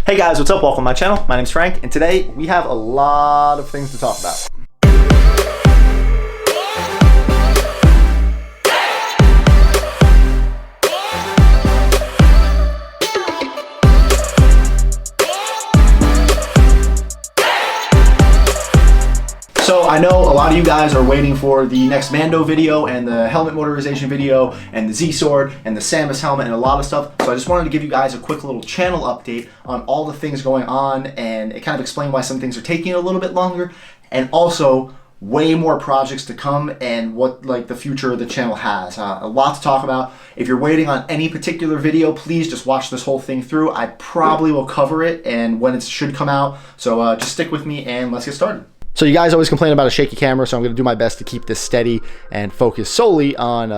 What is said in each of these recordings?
Hey guys, what's up? Welcome to my channel. My name's Frank, and today we have a lot of things to talk about. So I know a lot of you guys are waiting for the next Mando video and the helmet motorization video and the Z-Sword and the Samus helmet and a lot of stuff. So I just wanted to give you guys a quick little channel update on all the things going on, and it kind of explain why some things are taking a little bit longer, and also way more projects to come and what the future of the channel has. A lot to talk about. If you're waiting on any particular video, please just watch this whole thing through. I probably will cover it and when it should come out. So just stick with me and let's get started. So you guys always complain about a shaky camera, so I'm going to do my best to keep this steady and focus solely on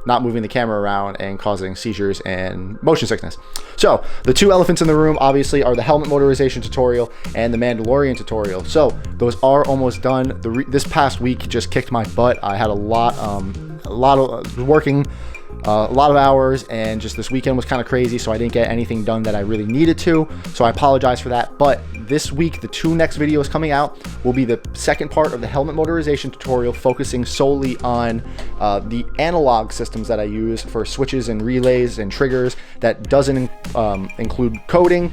not moving the camera around and causing seizures and motion sickness. So the two elephants in the room obviously are the helmet motorization tutorial and the Mandalorian tutorial. So those are almost done. This past week just kicked my butt. I had a lot of working. A lot of hours, and just this weekend was kind of crazy, so I didn't get anything done that I really needed to, so I apologize for that. But this week, the two next videos coming out will be the second part of the helmet motorization tutorial, focusing solely on the analog systems that I use for switches and relays and triggers. That doesn't include coding.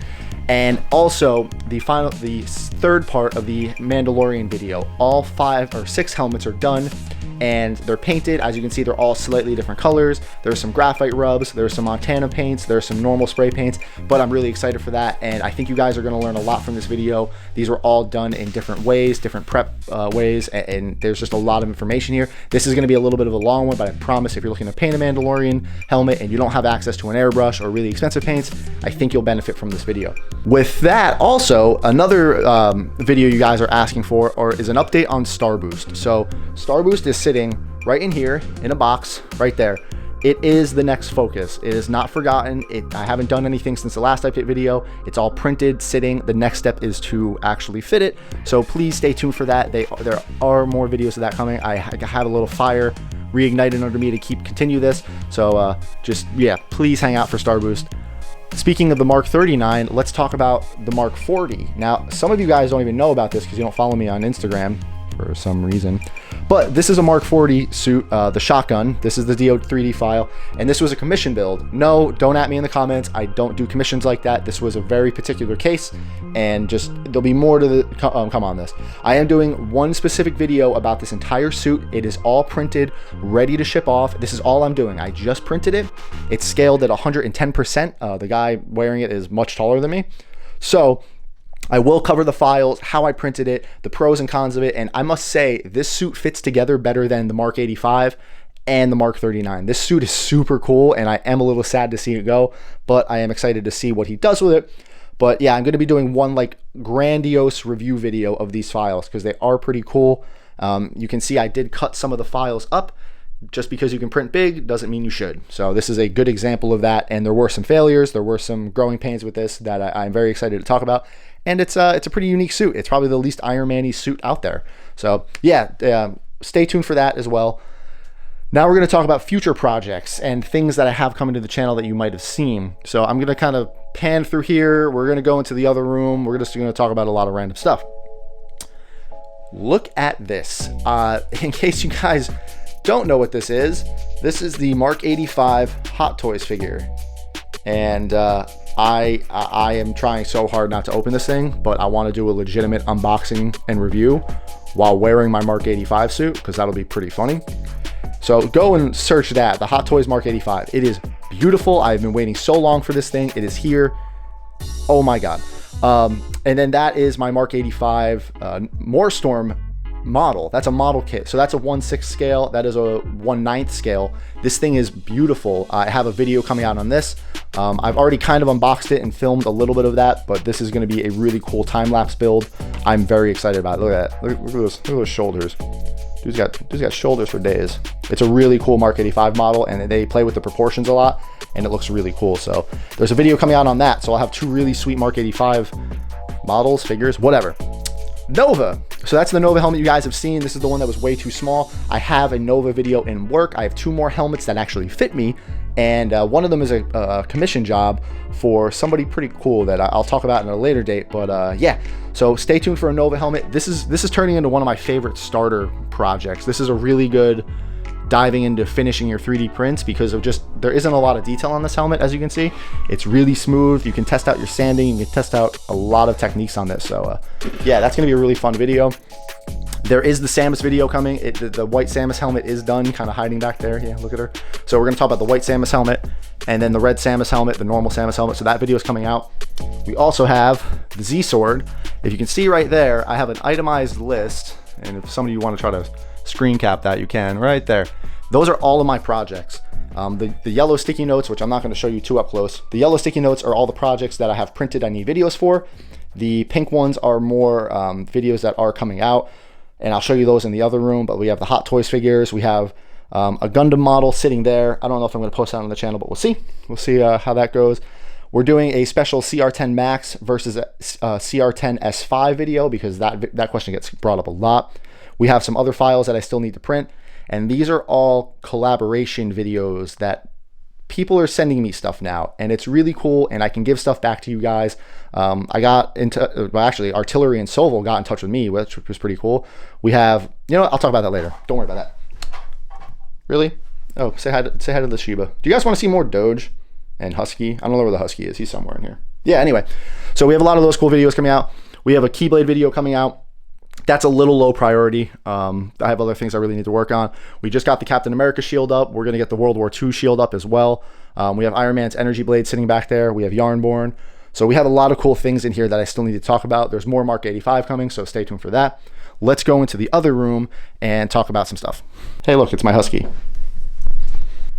And also the third part of the Mandalorian video. All 5 or 6 helmets are done and they're painted. As you can see, they're all slightly different colors. There's some graphite rubs, there's some Montana paints, there's some normal spray paints, but I'm really excited for that, and I think you guys are going to learn a lot from this video. These were all done in different ways, different prep ways, and there's just a lot of information here. This is going to be a little bit of a long one, but I promise if you're looking to paint a Mandalorian helmet and you don't have access to an airbrush or really expensive paints, I think you'll benefit from this video. With that, also another video you guys are asking for is an update on Star Boost. So Star Boost is sitting right in here in a box right there. It is the next focus. It is not forgotten. I haven't done anything since the last update video. It's all printed, sitting. The next step is to actually fit it. So please stay tuned for that. There are more videos of that coming. I have a little fire reignited under me to continue this. So yeah, please hang out for Star Boost. Speaking of the Mark 39, let's talk about the Mark 40. Now, some of you guys don't even know about this because you don't follow me on Instagram for some reason, but this is a Mark 40 suit, the shotgun. This is the DO 3D file, and this was a commission build. No, don't at me in the comments. I don't do commissions like that. This was a very particular case, and just there'll be more to come on this. I am doing one specific video about this entire suit. It is all printed, ready to ship off. This is all I'm doing. I just printed it. It's scaled at 110%. The guy wearing it is much taller than me, so I will cover the files, how I printed it, the pros and cons of it, and I must say this suit fits together better than the Mark 85 and the Mark 39. This suit is super cool, and I am a little sad to see it go, but I am excited to see what he does with it. But yeah, I'm going to be doing one grandiose review video of these files because they are pretty cool. You can see I did cut some of the files up. Just because you can print big doesn't mean you should. So this is a good example of that, and there were some failures. There were some growing pains with this that I'm very excited to talk about. And it's a pretty unique suit. It's probably the least Iron Man-y suit out there. So yeah, stay tuned for that as well. Now we're going to talk about future projects and things that I have coming to the channel that you might have seen. So I'm going to kind of pan through here. We're going to go into the other room. We're just going to talk about a lot of random stuff. Look at this. In case you guys don't know what this is the Mark 85 Hot Toys figure. And I am trying so hard not to open this thing, but I want to do a legitimate unboxing and review while wearing my Mark 85 suit, because that'll be pretty funny. So go and search that, the Hot Toys Mark 85. It is beautiful. I've been waiting so long for this thing. It is here. Oh my God. And then that is my Mark 85 Moorstorm model. That's a model kit. So that's a 1/6 scale. That is a 1/9 scale. This thing is beautiful. I have a video coming out on this. I've already kind of unboxed it and filmed a little bit of that, but this is going to be a really cool time-lapse build. I'm very excited about it. Look at that. Look at those shoulders. Dude's got shoulders for days. It's a really cool Mark 85 model, and they play with the proportions a lot, and it looks really cool. So there's a video coming out on that. So I'll have 2 really sweet Mark 85 models, figures, whatever. Nova. So that's the Nova helmet you guys have seen. This is the one that was way too small. I have a Nova video in work. I have 2 more helmets that actually fit me, and one of them is a commission job for somebody pretty cool that I'll talk about in a later date. But yeah, so stay tuned for a Nova helmet. This is turning into one of my favorite starter projects. This is a really good diving into finishing your 3D prints because of just, there isn't a lot of detail on this helmet. As you can see, it's really smooth. You can test out your sanding, you can test out a lot of techniques on this. So yeah, that's gonna be a really fun video. There is the Samus video coming. The white Samus helmet is done, kind of hiding back there. Yeah, look at her. So we're gonna talk about the white Samus helmet and then the red Samus helmet, the normal Samus helmet. So that video is coming out. We also have the Z Sword. If you can see right there, I have an itemized list, and if some of you want to try to screen cap that, you can right there. Those are all of my projects. The yellow sticky notes, which I'm not going to show you too up close, the yellow sticky notes are all the projects that I have printed I need videos for. The pink ones are more videos that are coming out, and I'll show you those in the other room. But we have the Hot Toys figures, we have a Gundam model sitting there. I don't know if I'm going to post that on the channel, but we'll see how that goes. We're doing a special CR10 Max versus a CR10 S5 video because that question gets brought up a lot. We have some other files that I still need to print, and these are all collaboration videos that people are sending me stuff now, and it's really cool, and I can give stuff back to you guys. I got into, well, actually, Artillery and Soval got in touch with me, which was pretty cool. We have, you know what, I'll talk about that later. Don't worry about that. Really? Oh, say hi to the Shiba. Do you guys want to see more Doge and Husky? I don't know where the Husky is. He's somewhere in here. Yeah, anyway. So we have a lot of those cool videos coming out. We have a Keyblade video coming out. That's a little low priority. I have other things I really need to work on. We just got the Captain America shield up. We're going to get the World War II shield up as well. We have Iron Man's energy blade sitting back there. We have Yarnborn. So we have a lot of cool things in here that I still need to talk about. There's more Mark 85 coming, so stay tuned for that. Let's go into the other room and talk about some stuff. Hey, look, it's my Husky.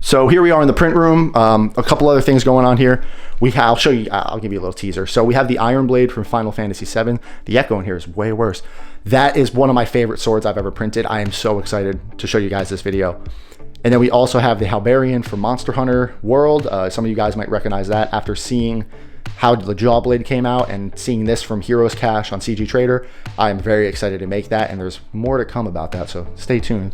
So here we are in the print room. A couple other things going on here. I'll show you, I'll give you a little teaser. So we have the Iron Blade from Final Fantasy VII. The echo in here is way worse. That is one of my favorite swords I've ever printed. I am so excited to show you guys this video. And then we also have the Halberian from Monster Hunter World. Some of you guys might recognize that after seeing how the Jawblade came out and seeing this from Heroes Cache on CG Trader. I am very excited to make that, and there's more to come about that, so stay tuned.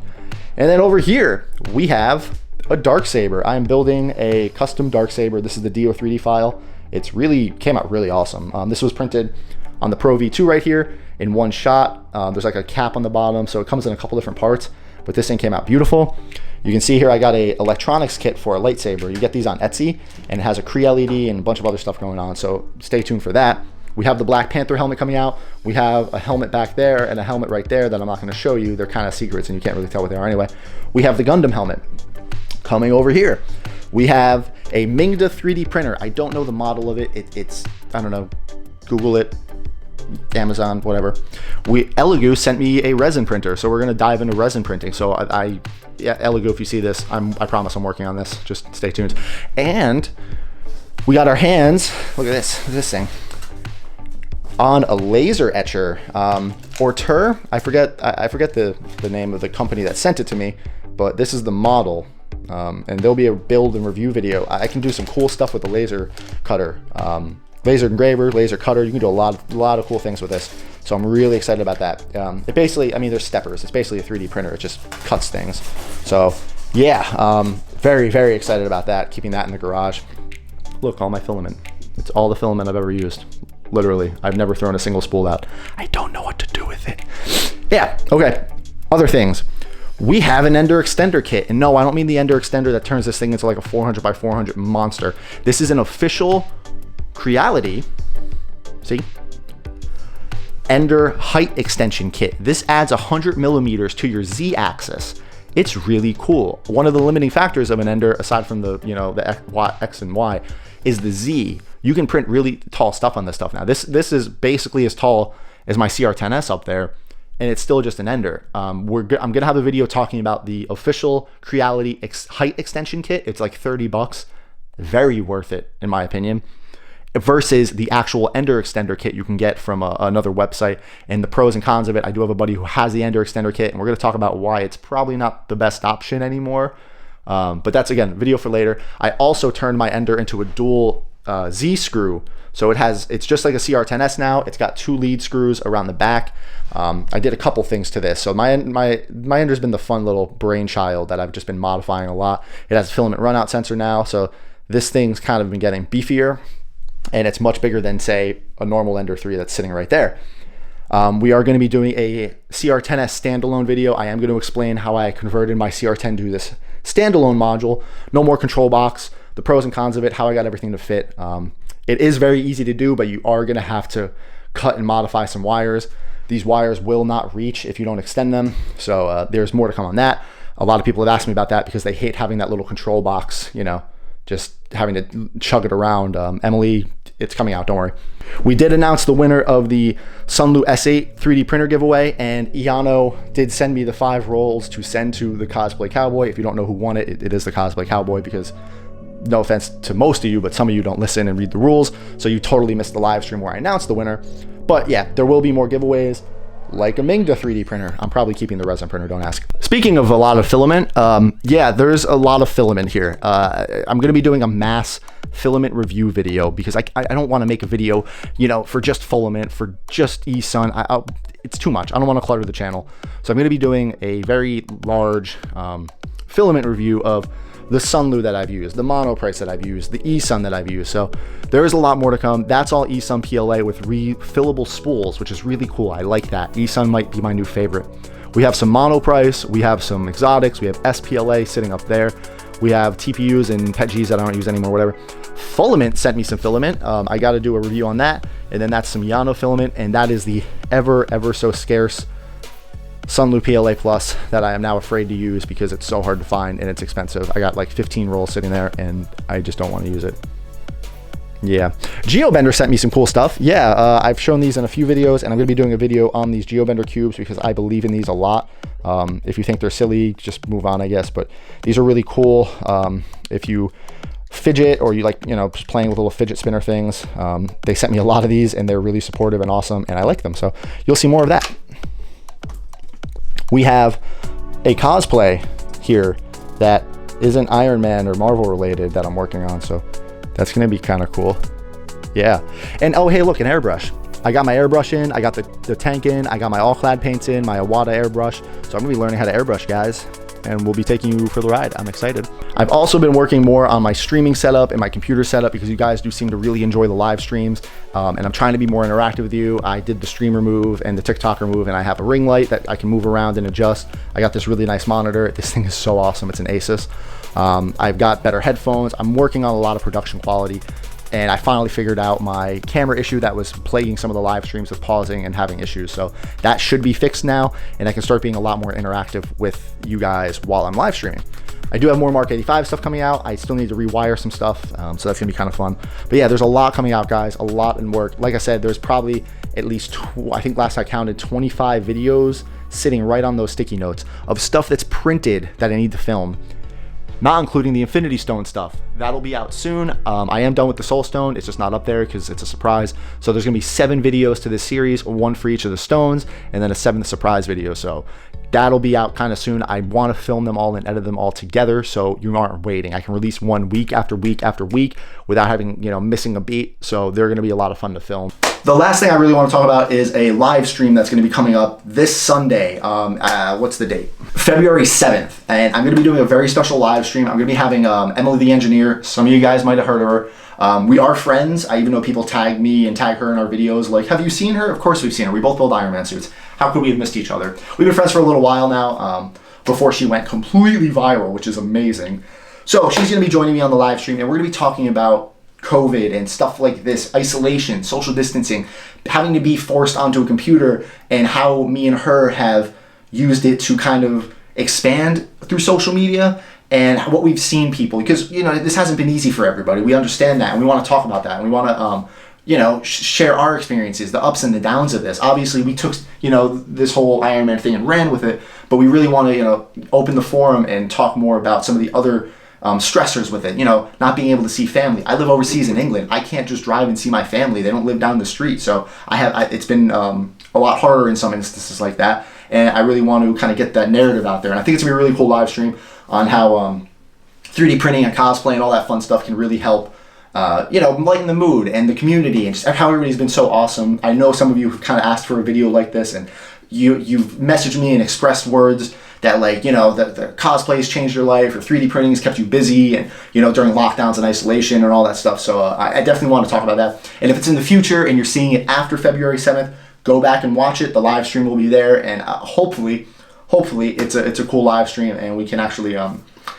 And then over here, we have a Darksaber. I am building a custom Darksaber. This is the Do3D file. It's really, came out really awesome. This was printed on the Pro V2 right here in one shot. There's like a cap on the bottom, so it comes in a couple different parts, but this thing came out beautiful. You can see here I got a electronics kit for a lightsaber. You get these on Etsy, and it has a Cree LED and a bunch of other stuff going on, so stay tuned for that. We have the Black Panther helmet coming out. We have a helmet back there and a helmet right there that I'm not going to show you. They're kind of secrets, and you can't really tell what they are anyway. We have the Gundam helmet coming over here. We have a Mingda 3D printer. I don't know the model of it. It's I don't know. Google it. Amazon, whatever. Elegoo sent me a resin printer, so we're gonna dive into resin printing. So yeah, Elegoo, if you see this, I promise I'm working on this. Just stay tuned. And we got our hands. Look at this thing on a laser etcher. Auteur. I forget the name of the company that sent it to me, but this is the model. And there'll be a build and review video. I can do some cool stuff with the laser cutter. Laser engraver, laser cutter. You can do a lot of cool things with this. So I'm really excited about that. It basically, I mean, there's steppers. It's basically a 3D printer. It just cuts things. So yeah, very, very excited about that. Keeping that in the garage. Look, all my filament. It's all the filament I've ever used. Literally, I've never thrown a single spool out. I don't know what to do with it. Yeah, okay. Other things. We have an Ender Extender kit. And no, I don't mean the Ender Extender that turns this thing into like a 400 by 400 monster. This is an official Creality, see, Ender height extension kit. This adds 100 millimeters to your Z axis. It's really cool. One of the limiting factors of an Ender, aside from the, you know, the X and Y, is the Z. You can print really tall stuff on this stuff now. This is basically as tall as my CR10S up there, and it's still just an Ender. I'm gonna have a video talking about the official Creality height extension kit. It's like 30 bucks, very worth it in my opinion, versus the actual Ender Extender kit you can get from another website, and the pros and cons of it. I do have a buddy who has the Ender Extender kit, and we're going to talk about why it's probably not the best option anymore. But that's, again, video for later. I also turned my Ender into a dual Z screw So it's just like a CR10S now. It's got 2 lead screws around the back. I did a couple things to this. So my ender's been the fun little brainchild that I've just been modifying a lot. It has a filament runout sensor now, so this thing's kind of been getting beefier, and it's much bigger than, say, a normal Ender 3 that's sitting right there. We are going to be doing a CR10S standalone video. I am going to explain how I converted my CR10 to this standalone module. No more control box, the pros and cons of it, how I got everything to fit. It is very easy to do, but you are going to have to cut and modify some wires. These wires will not reach if you don't extend them, so there's more to come on that. A lot of people have asked me about that because they hate having that little control box, you know, just having to chug it around. Emily, it's coming out, don't worry. We did announce the winner of the Sunlu S8 3D printer giveaway, and Iano did send me the 5 rolls to send to the Cosplay Cowboy. If you don't know who won it, it is the Cosplay Cowboy, because no offense to most of you, but some of you don't listen and read the rules, so you totally missed the live stream where I announced the winner. But yeah, there will be more giveaways, like a Mingda 3D printer. I'm probably keeping the resin printer, don't ask. Speaking of a lot of filament, yeah, there's a lot of filament here. I'm gonna be doing a mass filament review video because I don't wanna make a video, you know, for just filament, for just eSun. It's too much. I don't wanna clutter the channel. So I'm gonna be doing a very large filament review of the Sunlu that I've used, the Monoprice that I've used, the eSun that I've used. So there is a lot more to come. That's all eSun PLA with refillable spools, which is really cool. I like that. eSun might be my new favorite. We have some Monoprice, we have some exotics, we have SPLA sitting up there. We have TPUs and PETGs that I don't use anymore, whatever. Filament sent me some filament. I got to do a review on that. And then that's some Yano filament, and that is the ever so scarce Sunlu PLA Plus that I am now afraid to use because it's so hard to find and it's expensive. I got like 15 rolls sitting there and I just don't want to use it. Yeah, GeoBender sent me some cool stuff. Yeah, I've shown these in a few videos, and I'm going to be doing a video on these GeoBender cubes because I believe in these a lot. If you think they're silly, just move on, I guess. But these are really cool. If you fidget, or you like, you know, just playing with little fidget spinner things, they sent me a lot of these and they're really supportive and awesome, and I like them. So you'll see more of that. We have a cosplay here that isn't Iron Man or Marvel related that I'm working on, so that's gonna be kind of cool. Yeah, and oh hey, look, an airbrush. I got my airbrush in, I got the tank in, I got my all-clad paints in, my Awada airbrush, so I'm gonna be learning how to airbrush, guys, and we'll be taking you for the ride. I'm excited. I've also been working more on my streaming setup and my computer setup because you guys do seem to really enjoy the live streams, and I'm trying to be more interactive with you. I did the streamer move and the TikToker move, and I have a ring light that I can move around and adjust. I got this really nice monitor. This thing is so awesome. It's an Asus. I've got better headphones. I'm working on a lot of production quality, and I finally figured out my camera issue that was plaguing some of the live streams with pausing and having issues. So that should be fixed now, and I can start being a lot more interactive with you guys while I'm live streaming. I do have more Mark 85 stuff coming out. I still need to rewire some stuff, so that's gonna be kind of fun. But yeah, there's a lot coming out, guys, a lot in work. Like I said, there's probably at least, I think last I counted, 25 videos sitting right on those sticky notes of stuff that's printed that I need to film, not including the Infinity Stone stuff. That'll be out soon. I am done with the Soul Stone. It's just not up there because it's a surprise. So there's gonna be 7 videos to this series, 1 for each of the stones, and then a 7th surprise video. So that'll be out kind of soon. I want to film them all and edit them all together so you aren't waiting. I can release one week after week after week without having, you know, missing a beat. So they're gonna be a lot of fun to film. The last thing I really want to talk about is a live stream that's going to be coming up this Sunday. What's the date? February 7th. And I'm going to be doing a very special live stream. I'm going to be having Emily the Engineer. Some of you guys might have heard of her. We are friends. I even know people tag me and tag her in our videos. Like, have you seen her? Of course we've seen her. We both build Iron Man suits. How could we have missed each other? We've been friends for a little while now, before she went completely viral, which is amazing. So she's going to be joining me on the live stream, and we're going to be talking about COVID and stuff like this, isolation, social distancing, having to be forced onto a computer, and how me and her have used it to kind of expand through social media, and what we've seen people, because, you know, this hasn't been easy for everybody. We understand that, and we want to talk about that, and we want to, you know, share our experiences, the ups and the downs of this. Obviously, we took, you know, this whole Iron Man thing and ran with it, but we really want to, you know, open the forum and talk more about some of the other stressors with it, you know, not being able to see family. I live overseas in England. I can't just drive and see my family. They don't live down the street. So it's been a lot harder in some instances like that. And I really want to kind of get that narrative out there. And I think it's gonna be a really cool live stream on how 3D printing and cosplay and all that fun stuff can really help lighten the mood and the community and just how everybody's been so awesome. I know some of you have kind of asked for a video like this, and you've messaged me and expressed words that the cosplay has changed your life, or 3D printing has kept you busy, and during lockdowns and isolation and all that stuff. So I definitely want to talk about that. And if it's in the future and you're seeing it after February 7th, go back and watch it. The live stream will be there, and hopefully it's a cool live stream, and we can actually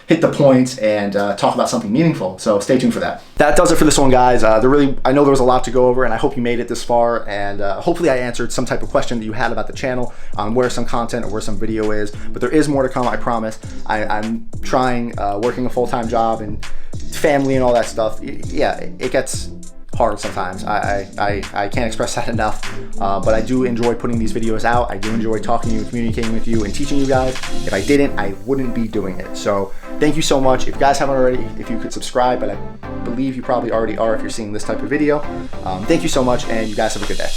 hit the points and talk about something meaningful. So stay tuned for that. That does it for this one, guys. I know there was a lot to go over, and I hope you made it this far, and hopefully I answered some type of question that you had about the channel on where some content or where some video is. But there is more to come, I promise. I'm trying, working a full-time job and family and all that stuff. Yeah, it gets hard sometimes. I can't express that enough, but I do enjoy putting these videos out. I do enjoy talking to you, communicating with you, and teaching you guys. If I didn't, I wouldn't be doing it. So thank you so much. If you guys haven't already, if you could subscribe, but I believe you probably already are if you're seeing this type of video. Thank you so much, and you guys have a good day.